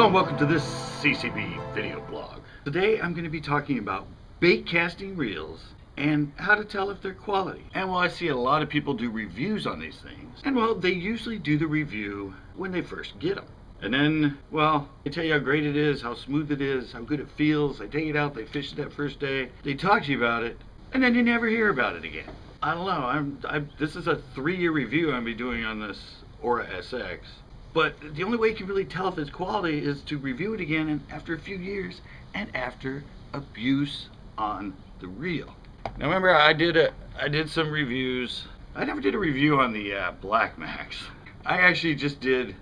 Hello and welcome to this CCB video blog. Today I'm going to be talking about bait casting reels and how to tell if they're quality. And while I see a lot of people do reviews on these things, and well, they usually do the review when they first get them. And then, well, they tell you how great it is, how smooth it is, how good it feels. They take it out, they fish it that first day, they talk to you about it, and then you never hear about it again. I don't know, this is a 3-year review I'm going to be doing on this Aura SX. But the only way you can really tell if it's quality is to review it again and after a few years and after abuse on the reel. Now remember, I did some reviews. I never did a review on the Black Max. I actually just did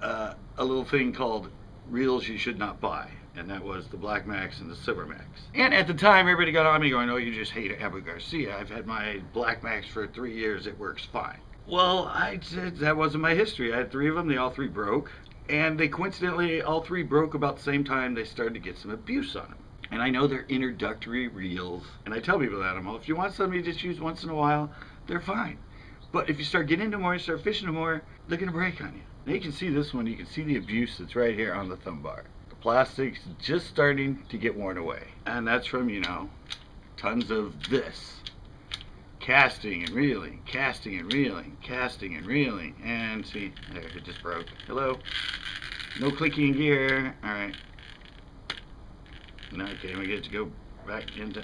a little thing called reels you should not buy, and that was the Black Max and the Silver Max. And at the time, everybody got on me going, "Oh, you just hate Abu Garcia. I've had my Black Max for 3 years. It works fine." Well, I said that wasn't my history. I had 3 of them. They all 3 broke. And they coincidentally, all 3 broke about the same time they started to get some abuse on them. And I know they're introductory reels. And I tell people that, well, if you want something you just use once in a while, they're fine. But if you start getting into more, you start fishing more, they're going to break on you. Now you can see this one. You can see the abuse that's right here on the thumb bar. The plastic's just starting to get worn away. And that's from, you know, tons of this. Casting and reeling, casting and reeling, casting and reeling, and see, there, it just broke. Hello? No clicking gear. Alright. No, okay, we get to go back into...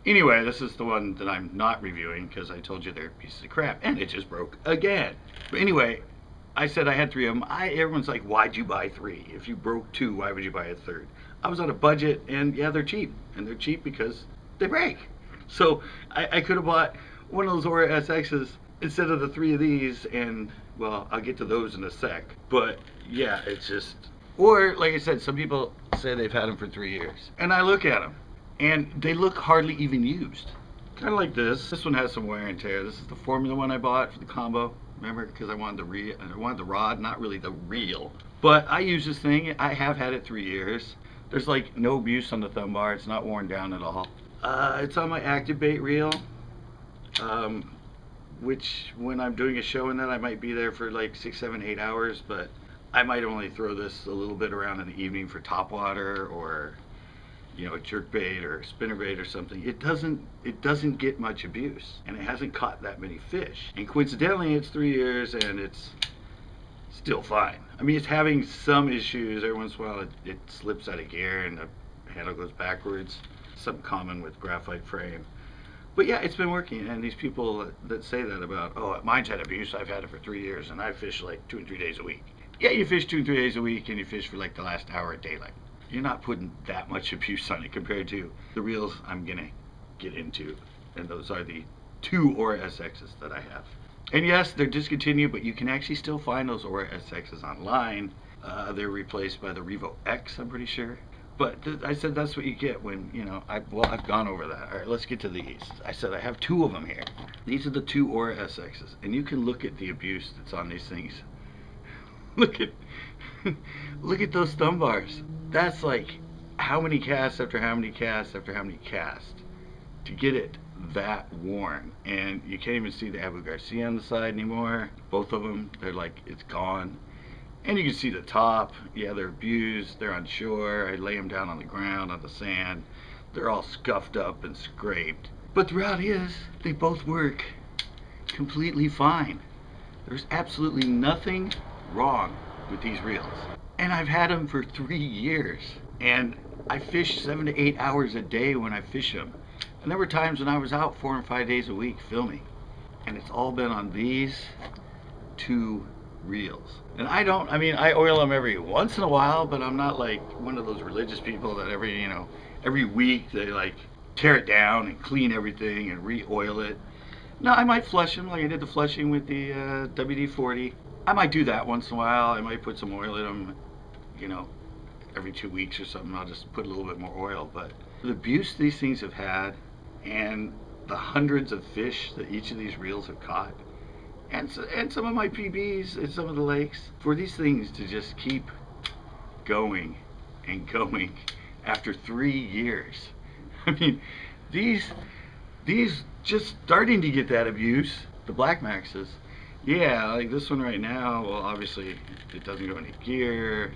Anyway, this is the one that I'm not reviewing because I told you they're pieces of crap, and it just broke again. But anyway, I said I had 3 of them. Everyone's like, why'd you buy 3? If you broke 2, why would you buy a 3rd? I was on a budget, and yeah, they're cheap. And they're cheap because they break. So I could have bought one of those Aura SXs instead of the 3 of these, and well, I'll get to those in a sec. But yeah, it's just, or like I said, some people say they've had them for 3 years, and I look at them and they look hardly even used. Kind of like this. This one has some wear and tear. This is the Formula one I bought for the combo. Remember, because I wanted the rod, not really the reel. But I use this thing. I have had it 3 years. There's like no abuse on the thumb bar. It's not worn down at all. It's on my active bait reel. Which when I'm doing a show in that, I might be there for like 6, 7, 8 hours, but I might only throw this a little bit around in the evening for topwater or, you know, a jerk bait or a spinner bait or something. It doesn't get much abuse, and it hasn't caught that many fish. And coincidentally, it's 3 years and it's still fine. I mean, it's having some issues. Every once in a while it slips out of gear and the handle goes backwards. Something common with graphite frame. But yeah, it's been working, and these people that say that about, oh, mine's had abuse, I've had it for 3 years, and I fish like 2 and 3 days a week. Yeah, you fish 2 and 3 days a week, and you fish for like the last hour at daylight. You're not putting that much abuse on it compared to the reels I'm gonna get into, and those are the 2 Aura SXs that I have. And yes, they're discontinued, but you can actually still find those Aura SXs online. They're replaced by the Revo X, I'm pretty sure. But I said that's what you get when, you know, I've gone over that. All right, let's get to these. I said I have 2 of them here. These are the 2 Aura SXs, and you can look at the abuse that's on these things. Look at those thumb bars. That's like how many casts after how many casts after how many casts to get it that worn. And you can't even see the Abu Garcia on the side anymore. Both of them, they're like, it's gone. And you can see the top. Yeah, they're abused. They're on shore. I lay them down on the ground, on the sand. They're all scuffed up and scraped. But the reality is, they both work completely fine. There's absolutely nothing wrong with these reels. And I've had them for 3 years. And I fish 7 to 8 hours a day when I fish them. And there were times when I was out 4 and 5 days a week filming. And it's all been on these 2 reels. And I oil them every once in a while, but I'm not like one of those religious people that every week they like tear it down and clean everything and re-oil it. No, I might flush them like I did the flushing with the WD-40. I might do that once in a while. I might put some oil in them, you know, every 2 weeks or something. I'll just put a little bit more oil. But the abuse these things have had and the hundreds of fish that each of these reels have caught, and some of my PBs in some of the lakes, for these things to just keep going and going after 3 years. I mean, these just starting to get that abuse, the Black Maxes. Yeah, like this one right now, well, obviously it doesn't go any gear.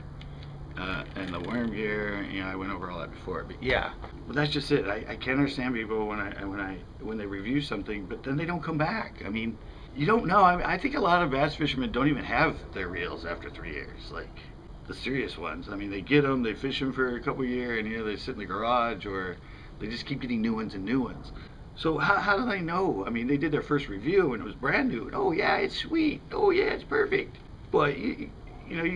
and the worm gear. You know, I went over all that before, but yeah, well, that's just it. I can't understand people when they review something, but then they don't come back. I mean, you don't know. I think a lot of bass fishermen don't even have their reels after 3 years, like the serious ones. I mean, they get them, they fish them for a couple of years, and they sit in the garage, or they just keep getting new ones and new ones. So how do they know? I mean, they did their first review and it was brand new. And, oh yeah, it's sweet. Oh yeah, it's perfect. But you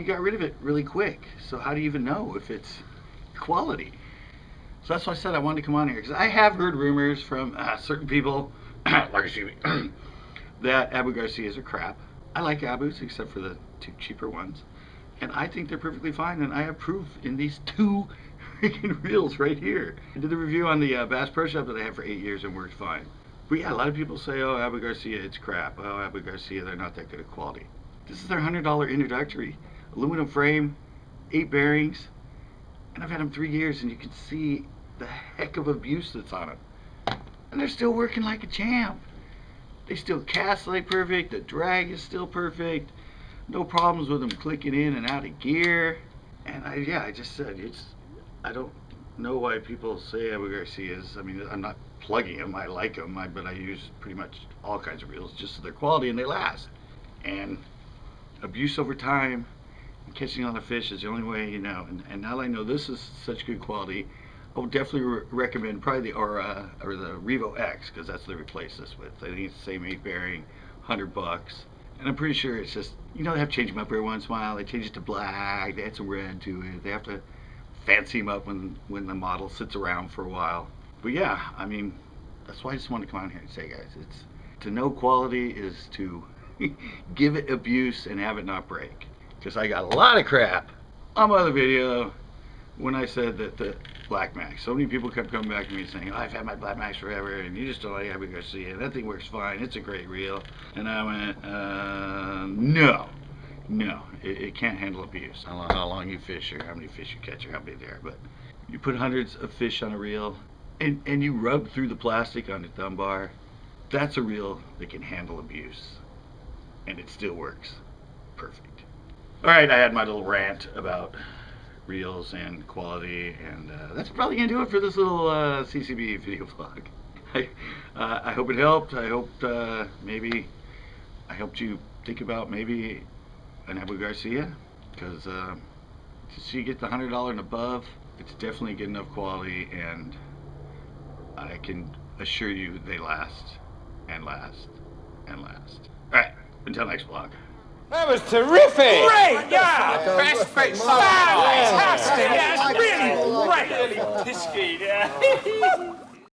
got rid of it really quick. So how do you even know if it's quality? So that's why I said I wanted to come on here, because I have heard rumors from certain people, that Abu Garcias are crap. I like Abus, except for the 2 cheaper ones, and I think they're perfectly fine. And I have proof in these 2 freaking reels right here. I did a review on the Bass Pro Shop that I had for 8 years and worked fine. But yeah, a lot of people say, oh, Abu Garcia, it's crap. Oh, Abu Garcia, they're not that good of quality. This is their $100 introductory. Aluminum frame, 8 bearings, and I've had them 3 years, and you can see the heck of abuse that's on them. And they're still working like a champ. They still cast like perfect. The drag is still perfect. No problems with them clicking in and out of gear. And I just said, I don't know why people say Abu Garcias. I mean, I'm not plugging them. I like them, but I use pretty much all kinds of reels just for their quality, and they last. And abuse over time and catching on the fish is the only way you know. And now that I know this is such good quality, I would definitely recommend probably the Aura or the Revo X, because that's what they replace this with. I think it's the same 8 bearing, $100. And I'm pretty sure it's just, they have to change them up every once in a while. They change it to black, they add some red to it. They have to fancy them up when the model sits around for a while. But yeah, I mean, that's why I just wanted to come out here and say, guys, it's to know quality is to give it abuse and have it not break. Because I got a lot of crap on my other video when I said that the Black Max. So many people kept coming back to me saying, oh, I've had my Black Max forever, and you just don't like Abu Garcia. That thing works fine. It's a great reel. And I went, no, it can't handle abuse. I don't know how long you fish or how many fish you catch or how big they are, but you put hundreds of fish on a reel and you rub through the plastic on the thumb bar, that's a reel that can handle abuse, and it still works perfect. All right, I had my little rant about reels and quality, and that's probably gonna do it for this little CCB video vlog. I hope it helped. I hope maybe I helped you think about maybe an Abu Garcia, because so you get the $100 and above, it's definitely good enough quality, and I can assure you they last and last and last. All right, until next vlog. That was terrific! Great! Yeah! Fresh face! Fantastic! Yeah, it's really great! Really pisky, yeah.